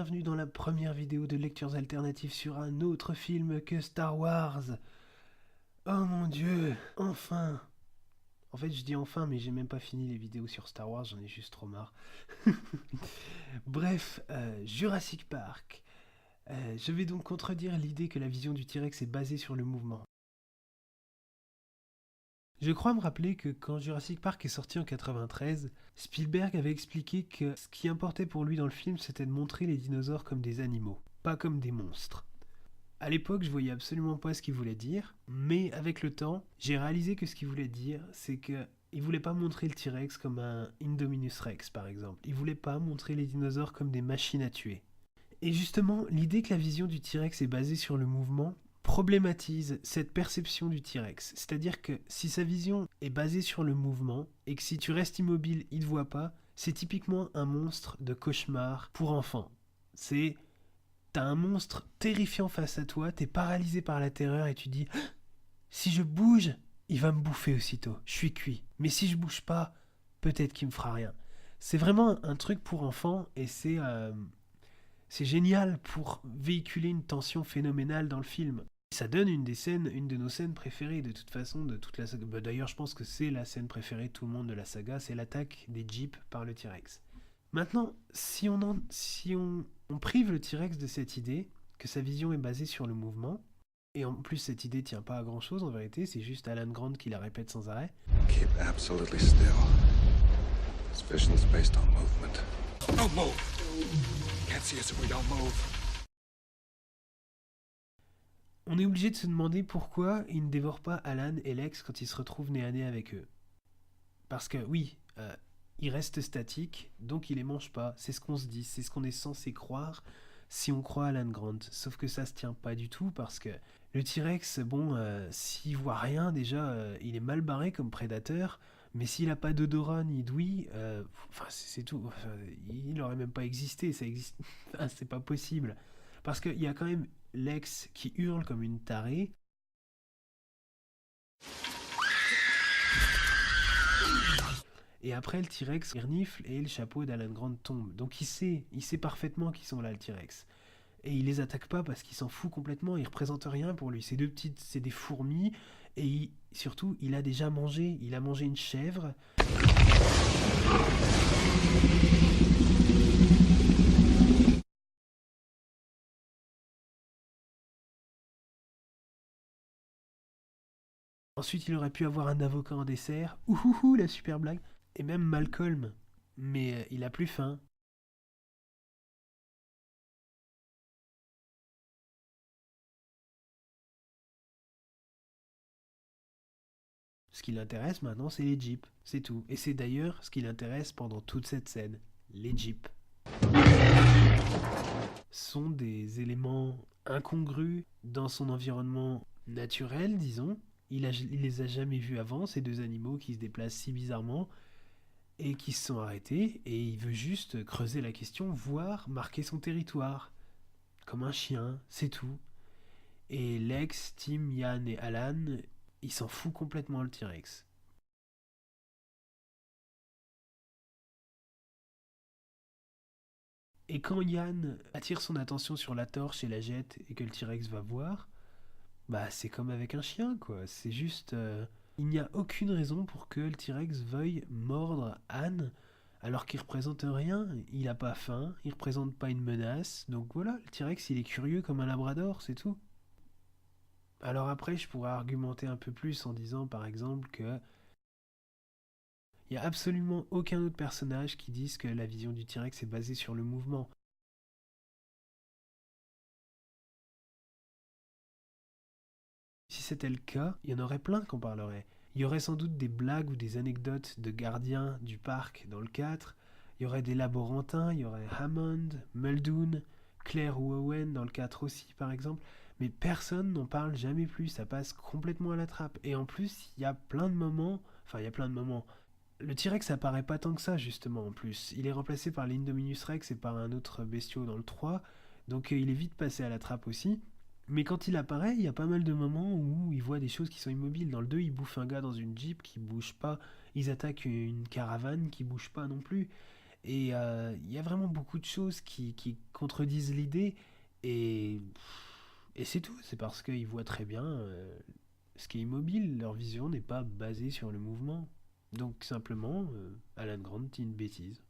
bienvenue dans la première vidéo de lectures alternatives sur un autre film que Star Wars. Oh mon dieu, enfin. En fait, je dis enfin, mais j'ai même pas fini les vidéos sur Star Wars, j'en ai juste trop marre. Bref, Jurassic Park. Je vais donc contredire l'idée que la vision du T-Rex est basée sur le mouvement. Je crois me rappeler que quand Jurassic Park est sorti en 93, Spielberg avait expliqué que ce qui importait pour lui dans le film, c'était de montrer les dinosaures comme des animaux, pas comme des monstres. À l'époque, je voyais absolument pas ce qu'il voulait dire, mais avec le temps, j'ai réalisé que ce qu'il voulait dire, c'est que il voulait pas montrer le T-Rex comme un Indominus Rex, par exemple. Il voulait pas montrer les dinosaures comme des machines à tuer. Et justement, l'idée que la vision du T-Rex est basée sur le mouvement problématise cette perception du T-Rex. C'est-à-dire que si sa vision est basée sur le mouvement, et que si tu restes immobile, il ne te voit pas, c'est typiquement un monstre de cauchemar pour enfants. T'as un monstre terrifiant face à toi, t'es paralysé par la terreur et tu dis si je bouge, il va me bouffer aussitôt, je suis cuit. Mais si je bouge pas, peut-être qu'il me fera rien. C'est vraiment un truc pour enfants et c'est génial pour véhiculer une tension phénoménale dans le film. Ça donne une de nos scènes préférées de toute façon de toute la saga. Bah, d'ailleurs, je pense que c'est la scène préférée de tout le monde de la saga, c'est l'attaque des jeeps par le T-Rex. Maintenant, si on prive le T-Rex de cette idée, que sa vision est basée sur le mouvement, et en plus cette idée tient pas à grand chose en vérité, c'est juste Alan Grant qui la répète sans arrêt. Keep absolutely still. This vision's based on movement. Don't move! Can't see us if we don't move. On est obligé de se demander pourquoi il ne dévore pas Alan et Lex quand il se retrouve nez à nez avec eux. Parce que oui, il reste statique, donc il les mange pas. C'est ce qu'on se dit, c'est ce qu'on est censé croire si on croit Alan Grant. Sauf que ça se tient pas du tout parce que le T-Rex, bon, s'il voit rien, déjà, il est mal barré comme prédateur. Mais s'il a pas d'odorat ni d'ouïe, c'est tout. Il aurait même pas existé, ça existe. C'est pas possible. Parce qu'il y a quand même Lex qui hurle comme une tarée. Et après, le T-Rex renifle et le chapeau d'Alan Grant tombe. Donc il sait parfaitement qu'ils sont là, le T-Rex. Et il les attaque pas parce qu'il s'en fout complètement, ils représentent rien pour lui. C'est des fourmis, et surtout, il a déjà mangé. Il a mangé une chèvre. Ensuite, il aurait pu avoir un avocat en dessert. Ouhouhou, la super blague. Et même Malcolm. Mais il a plus faim. Ce qui l'intéresse maintenant, c'est les jeeps. C'est tout. Et c'est d'ailleurs ce qui l'intéresse pendant toute cette scène. Les jeeps sont des éléments incongrus dans son environnement naturel, disons. Il les a jamais vus avant, ces deux animaux qui se déplacent si bizarrement et qui se sont arrêtés, et il veut juste creuser la question, voire marquer son territoire. Comme un chien, c'est tout. Et Lex, Tim, Yann et Alan, ils s'en foutent complètement le T-Rex. Et quand Yann attire son attention sur la torche et la jette et que le T-Rex va voir, bah c'est comme avec un chien quoi, c'est juste... il n'y a aucune raison pour que le T-Rex veuille mordre Anne alors qu'il représente rien, il a pas faim, il représente pas une menace, donc voilà, le T-Rex il est curieux comme un labrador, c'est tout. Alors après je pourrais argumenter un peu plus en disant par exemple que il n'y a absolument aucun autre personnage qui dise que la vision du T-Rex est basée sur le mouvement. Si c'était le cas, il y en aurait plein qu'on parlerait. Il y aurait sans doute des blagues ou des anecdotes de gardiens du parc dans le 4. Il y aurait des laborantins, il y aurait Hammond, Muldoon, Claire ou Owen dans le 4 aussi par exemple. Mais personne n'en parle jamais plus, ça passe complètement à la trappe. Et en plus, il y a plein de moments... Enfin, il y a plein de moments. Le T-Rex apparaît pas tant que ça justement en plus. Il est remplacé par l'Indominus Rex et par un autre bestiau dans le 3. Donc il est vite passé à la trappe aussi. Mais quand il apparaît, il y a pas mal de moments où il voit des choses qui sont immobiles. Dans le 2, il bouffe un gars dans une Jeep qui bouge pas. Ils attaquent une caravane qui bouge pas non plus. Et il y a vraiment beaucoup de choses qui contredisent l'idée, et, et c'est tout. C'est parce qu'ils voient très bien ce qui est immobile. Leur vision n'est pas basée sur le mouvement. Donc simplement, Alan Grant dit une bêtise.